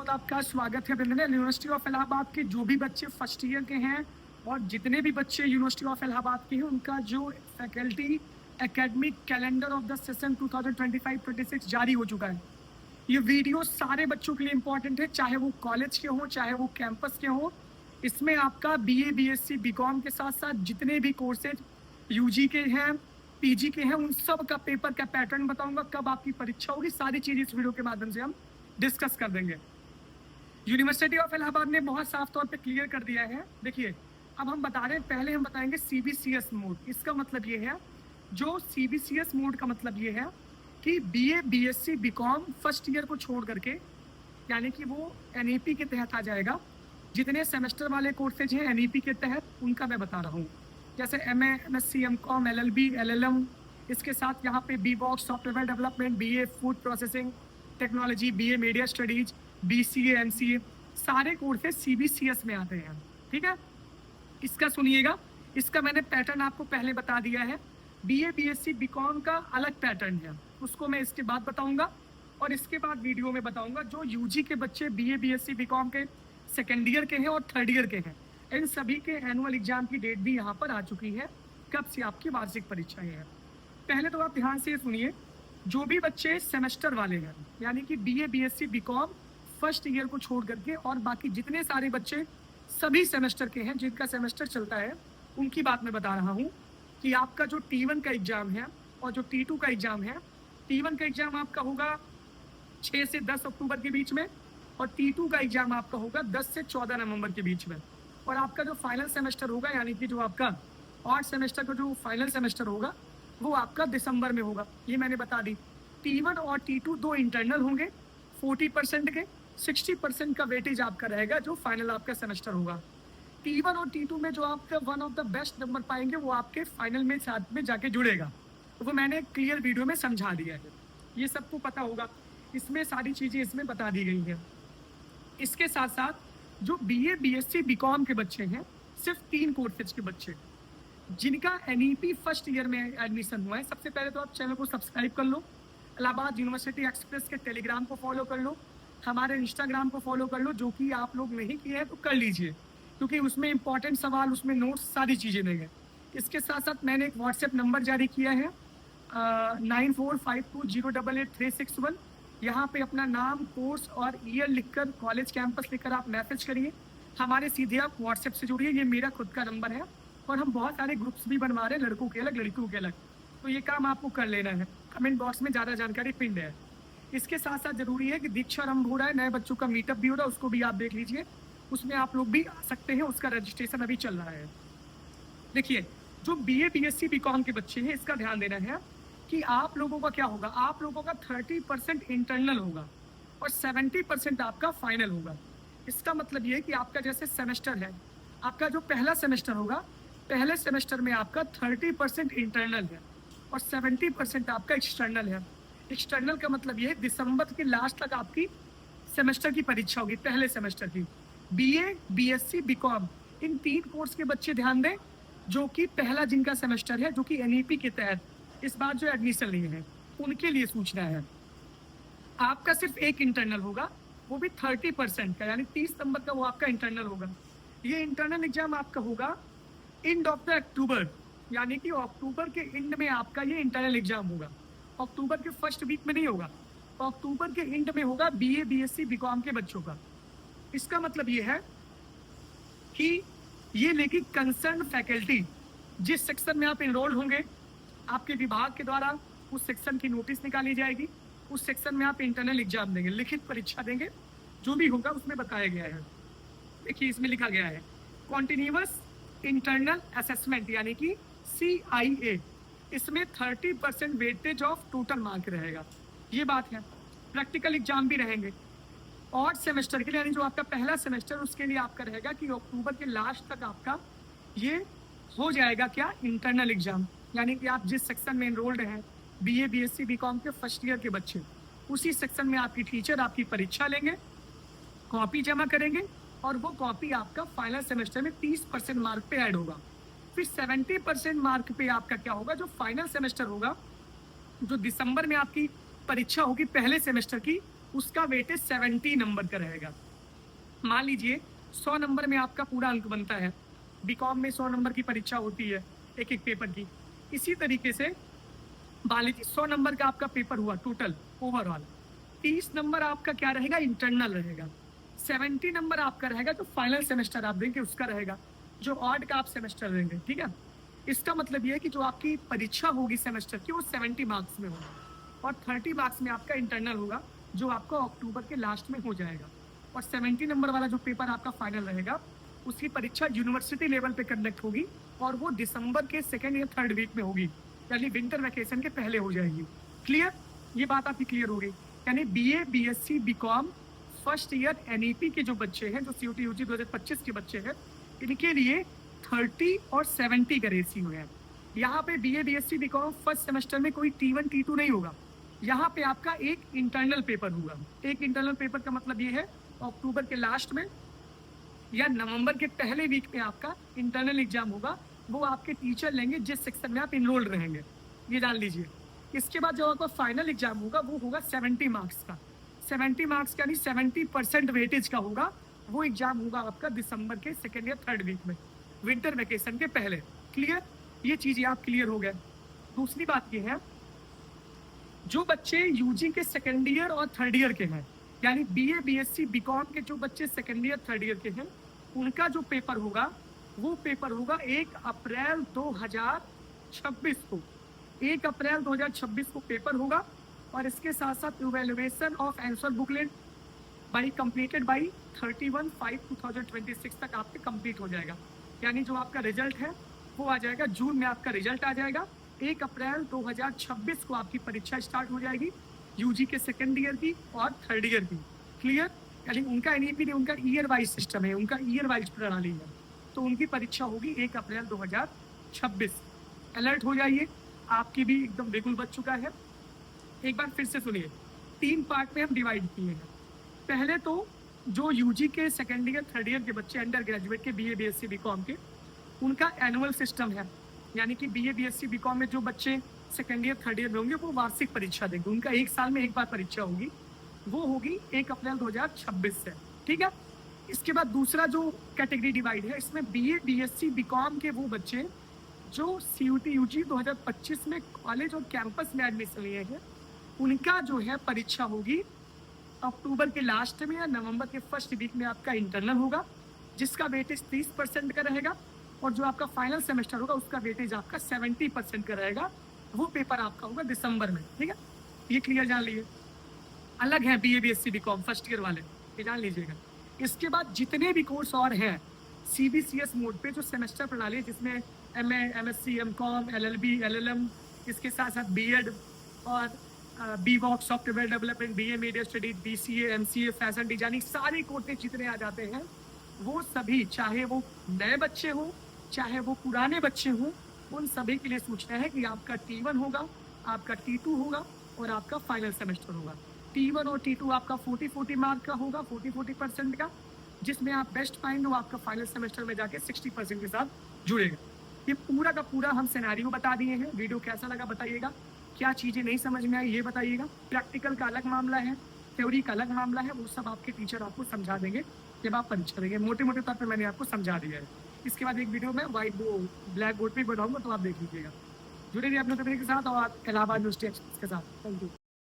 बहुत आपका स्वागत है अभिनंदन। यूनिवर्सिटी ऑफ इलाहाबाद के जो भी बच्चे फर्स्ट ईयर के हैं और जितने भी बच्चे यूनिवर्सिटी ऑफ इलाहाबाद के हैं उनका जो faculty academic calendar of the session 2025-26 जारी हो चुका है। ये वीडियो सारे बच्चों के लिए इंपॉर्टेंट है, चाहे वो कॉलेज के हों चाहे वो कैंपस के हों। इसमें आपका बीए बीएससी बीकॉम के साथ साथ जितने भी कोर्सेज यूजी के हैं पीजी के हैं उन सब का पेपर का पैटर्न बताऊंगा, कब आपकी परीक्षा होगी, सारी चीज़ इस वीडियो के माध्यम से हम डिस्कस कर देंगे। यूनिवर्सिटी ऑफ इलाहाबाद ने बहुत साफ तौर पे क्लियर कर दिया है। देखिए, अब हम बता रहे हैं, पहले हम बताएंगे सीबीसीएस मोड। इसका मतलब ये है, जो सीबीसीएस मोड का मतलब ये है कि BA BSc BCom first year को छोड़ करके, यानी कि वो एनईपी के तहत आ जाएगा। जितने सेमेस्टर वाले कोर्सेज हैं एनईपी के तहत, उनका मैं बता रहा हूँ, जैसे MA MSc MCom LLB LLM, इसके साथ यहाँ पे बीबॉक्स software development, BA food processing technology, BA media studies, BCA MCA, सारे कोर्सेज सीबीसीएस में आते हैं। ठीक है, इसका सुनिएगा, इसका मैंने पैटर्न आपको पहले बता दिया है। बीए बीएससी बीकॉम का अलग पैटर्न है, उसको मैं इसके बाद बताऊंगा और इसके बाद वीडियो में बताऊंगा। जो यूजी के बच्चे बीए बीएससी बीकॉम के सेकेंड ईयर के हैं और थर्ड ईयर के हैं, इन सभी के एनुअल एग्जाम की डेट भी यहाँ पर आ चुकी है, कब से आपकी वार्षिक परीक्षाएं हैं। पहले तो आप ध्यान से सुनिए, जो भी बच्चे सेमेस्टर वाले हैं, यानी कि BA BSc BCom first year को छोड़ करके और बाकी जितने सारे बच्चे सभी सेमेस्टर के हैं जिनका सेमेस्टर चलता है, उनकी बात मैं बता रहा हूँ कि आपका जो T1 का एग्जाम है और जो T2 का एग्जाम है, T1 का एग्जाम आपका होगा 6 से 10 अक्टूबर के बीच में और T2 का एग्जाम आपका होगा 10 से 14 नवंबर के बीच में। और आपका जो फाइनल सेमेस्टर होगा, यानी कि जो आपका 8 सेमेस्टर का जो फाइनल सेमेस्टर होगा, वो आपका दिसंबर में होगा। ये मैंने बता दी। T1 और T2 दो इंटरनल होंगे 40% के, 60% का वेटेज आपका रहेगा जो फाइनल आपका सेमेस्टर होगा। T1 और T2 में जो आपका one of the best number पाएंगे वो आपके फाइनल में साथ में जाके जुड़ेगा। तो वो मैंने क्लियर वीडियो में समझा दिया है, ये सबको पता होगा, इसमें सारी चीज़ें इसमें बता दी गई हैं। इसके साथ साथ जो बीए बीएससी बीकॉम के बच्चे हैं, सिर्फ 3 कोर्सेज के बच्चे जिनका एनईपी फर्स्ट ईयर में एडमिशन हुआ है, सबसे पहले तो आप चैनल को सब्सक्राइब कर लो, इलाहाबाद यूनिवर्सिटी एक्सप्रेस के टेलीग्राम को फॉलो कर लो, हमारे इंस्टाग्राम को फॉलो कर लो, जो कि आप लोग नहीं किए हैं तो कर लीजिए, क्योंकि उसमें इंपॉर्टेंट सवाल, उसमें नोट्स, सारी चीज़ें देंगे। इसके साथ साथ मैंने एक व्हाट्सएप नंबर जारी किया है 9452088361। यहाँ पे अपना नाम, कोर्स और ईयर लिखकर, कॉलेज कैंपस लिखकर आप मैसेज करिए, हमारे सीधे आप व्हाट्सएप से जुड़िए। ये मेरा खुद का नंबर है और हम बहुत सारे ग्रुप्स भी बनवा रहे हैं, लड़कों के अलग लड़कियों के अलग, तो ये काम आपको कर लेना है। कमेंट बॉक्स में ज़्यादा जानकारी पिन है। इसके साथ साथ जरूरी है कि दीक्षा आरंभ हो रहा है, नए बच्चों का मीटअप भी हो रहा है, उसको भी आप देख लीजिए, उसमें आप लोग भी आ सकते हैं, उसका रजिस्ट्रेशन अभी चल रहा है। देखिए, जो बीए बीएससी बीकॉम के बच्चे हैं, इसका ध्यान देना है कि आप लोगों का क्या होगा, आप लोगों का 30% इंटरनल होगा और 70% आपका फाइनल होगा। इसका मतलब ये है कि आपका जैसे सेमेस्टर है, आपका जो पहला सेमेस्टर होगा, पहले सेमेस्टर में आपका 30% इंटरनल है और 70% आपका एक्सटर्नल है। एक्सटर्नल का मतलब ये है दिसंबर के लास्ट तक आपकी सेमेस्टर की परीक्षा होगी, पहले सेमेस्टर की। बीए बीएससी बीकॉम इन 3 कोर्स के बच्चे ध्यान दें, जो कि पहला जिनका सेमेस्टर है, जो कि एनईपी के तहत इस बार जो एडमिशन लिए हैं, उनके लिए सूचना है। आपका सिर्फ एक इंटरनल होगा, वो भी 30% का, यानी 30 नंबर का वो आपका इंटरनल होगा। ये इंटरनल एग्जाम आपका होगा एंड ऑफ द अक्टूबर, यानी कि अक्टूबर के एंड में आपका ये इंटरनल एग्जाम होगा। अक्टूबर के फर्स्ट वीक में नहीं होगा, तो अक्टूबर के एंड में होगा बीए बीएससी बीकॉम के बच्चों का। इसका मतलब ये है कि ये लेकिन कंसर्न फैकल्टी, जिस सेक्शन में आप एनरोल होंगे, आपके विभाग के द्वारा उस सेक्शन की नोटिस निकाली जाएगी, उस सेक्शन में आप इंटरनल एग्जाम देंगे, लिखित परीक्षा देंगे, जो भी होगा उसमें बताया गया है। देखिए, इसमें लिखा गया है कॉन्टिन्यूअस इंटरनल असेसमेंट, यानी कि CIA, इसमें 30% वेटेज ऑफ टोटल मार्क रहेगा, ये बात है। प्रैक्टिकल एग्जाम भी रहेंगे और सेमेस्टर के लिए, यानी जो आपका पहला सेमेस्टर, उसके लिए आपका रहेगा कि अक्टूबर के लास्ट तक आपका ये हो जाएगा क्या, इंटरनल एग्जाम, यानी कि आप जिस सेक्शन में एनरोल्ड हैं बीए बीएससी बीकॉम के फर्स्ट ईयर के बच्चे, उसी सेक्शन में आपकी टीचर आपकी परीक्षा लेंगे, कॉपी जमा करेंगे और वो कॉपी आपका फाइनल सेमेस्टर में 30% मार्क पे ऐड होगा। फिर 70% मार्क पे आपका क्या होगा, जो फाइनल सेमेस्टर होगा, जो दिसंबर में आपकी परीक्षा होगी पहले सेमेस्टर की, उसका वेटेज 70 नंबर का रहेगा। मान लीजिए 100 नंबर में आपका पूरा अंक बनता है, बीकॉम में 100 नंबर की परीक्षा होती है एक एक पेपर की। इसी तरीके से मान लीजिए 100 नंबर का आपका पेपर हुआ टोटल ओवरऑल, 30 नंबर आपका क्या रहेगा, इंटरनल रहेगा, 70 नंबर आपका रहेगा जो फाइनल सेमेस्टर आप देंगे उसका रहेगा, जो ऑड का आप सेमेस्टर देंगे। ठीक है, इसका मतलब ये है कि जो आपकी परीक्षा होगी सेमेस्टर की वो 70 मार्क्स में होगी और 30 मार्क्स में आपका इंटरनल होगा जो आपका अक्टूबर के लास्ट में हो जाएगा। और 70 नंबर वाला जो पेपर आपका फाइनल रहेगा उसकी परीक्षा यूनिवर्सिटी लेवल पे कंडक्ट होगी और वो दिसंबर के 2nd या 3rd वीक में होगी, यानी विंटर वैकेशन के पहले हो जाएगी। क्लियर, ये बात आपकी क्लियर हो गई। यानी BA, BSc, BCom first year NEP के जो बच्चे हैं, जो सीयूटी यूजी 2025 के बच्चे हैं, इनके लिए 30 और 70 का रेशियो है। यहाँ पे BA, BSc, BCom first semester में कोई T1 T2 नहीं होगा, यहाँ पे आपका एक इंटरनल पेपर होगा। एक इंटरनल पेपर का मतलब ये है अक्टूबर के लास्ट में या नवंबर के पहले वीक में आपका इंटरनल एग्जाम होगा, वो आपके टीचर लेंगे जिस सेक्शन में आप इनरोल्ड रहेंगे, ये जान लीजिए। इसके बाद जो आपका फाइनल एग्जाम होगा वो होगा 70 मार्क्स का, 70 मार्क्स का यानी 70% वेटेज का होगा। वो एग्जाम होगा आपका दिसंबर के 2nd या 3rd वीक में, विंटर वैकेशन के पहले। क्लियर, ये चीज़ें आप क्लियर हो गए। दूसरी बात ये है, जो बच्चे यूजी के 2nd ईयर और 3rd ईयर के हैं, यानी बीए, बीएससी, बीकॉम के जो बच्चे 2nd ईयर 3rd ईयर के हैं, उनका जो पेपर होगा वो पेपर होगा 1 अप्रैल 2026 को। 1 अप्रैल 2026 को पेपर होगा और इसके साथ साथ evaluation of answer booklet completed by 31/5/2026 तक आपके कंप्लीट हो जाएगा। यानी जो आपका रिजल्ट है वो आ जाएगा जून में, आपका रिजल्ट आ जाएगा। 1 अप्रैल 2026 को आपकी परीक्षा स्टार्ट हो जाएगी यूजी के 2nd ईयर की और 3rd ईयर की। क्लियर, यानी उनका एनईपी नहीं, उनका ईयर वाइज सिस्टम है, उनका ईयर वाइज प्रणाली है, तो उनकी परीक्षा होगी 1 अप्रैल 2026। अलर्ट हो जाइए, आपकी भी एकदम बिल्कुल बच चुका है। एक बार फिर से सुनिए, 3 पार्ट में हम डिवाइड किए हैं। पहले तो जो यूजी के 2nd ईयर 3rd ईयर के बच्चे अंडर ग्रेजुएट के बीए, बीएससी, बीकॉम के, उनका एनुअल सिस्टम है, यानी कि बीए, बीएससी, बीकॉम में जो बच्चे 2nd ईयर 3rd ईयर में होंगे वो वार्षिक परीक्षा देंगे। उनका एक साल में एक बार परीक्षा होगी, वो होगी 1 अप्रैल 2026 से। ठीक है, इसके बाद दूसरा जो कैटेगरी डिवाइड है, इसमें बीए, बीएससी, बीकॉम के वो बच्चे जो सीयूटी यूजी 2025 में कॉलेज और कैंपस में एडमिशन लिए हैं, उनका जो है परीक्षा होगी अक्टूबर के लास्ट में या नवंबर के फर्स्ट वीक में आपका इंटरनल होगा, जिसका वेटेज 30% का रहेगा और जो आपका फाइनल सेमेस्टर होगा उसका वेटेज आपका 70% का रहेगा। वो पेपर आपका होगा दिसंबर में। ठीक है, ये क्लियर जान लीजिए। अलग है BA, BSc, BCom first year वाले, ये जान लीजिएगा। इसके बाद जितने भी कोर्स और हैं सीबीसीएस मोड पे, जो सेमेस्टर प्रणाली है जिसमें MA, MSc, MCom, LLB, LLM, इसके साथ साथ बीएड और BVoc software development, BA media studies, BCA, MCA, fashion designing, सारे कोर्सेज जितने आ जाते हैं वो सभी, चाहे वो नए बच्चे हों चाहे वो पुराने बच्चे हों, उन सभी के लिए सूचना है कि आपका T1 होगा, आपका T2 होगा और आपका फाइनल सेमेस्टर होगा। T1 और T2 आपका 40-40 मार्क का होगा, 40-40% का, जिसमें आप बेस्ट पाएंगे वो आपका फाइनल सेमेस्टर में जाके 60% के साथ जुड़ेगा। ये पूरा का पूरा हम सिनेरियो बता दिए हैं। वीडियो कैसा लगा बताइएगा, क्या चीज़ें नहीं समझ में आई ये बताइएगा। प्रैक्टिकल का अलग मामला है, थ्योरी का अलग मामला है, वो सब आपके टीचर आपको समझा देंगे जब आप परीक्षा देंगे। मोटे मोटे तौर पर मैंने आपको समझा दिया है। इसके बाद एक वीडियो में ब्लैक बोर्ड पे बनाऊंगा, तो आप देख लीजिएगा। जुड़े रहिए अपने तरीके के साथ और इलाहाबाद यूनिवर्सिटी एक्सप्रेस के साथ। Thank you.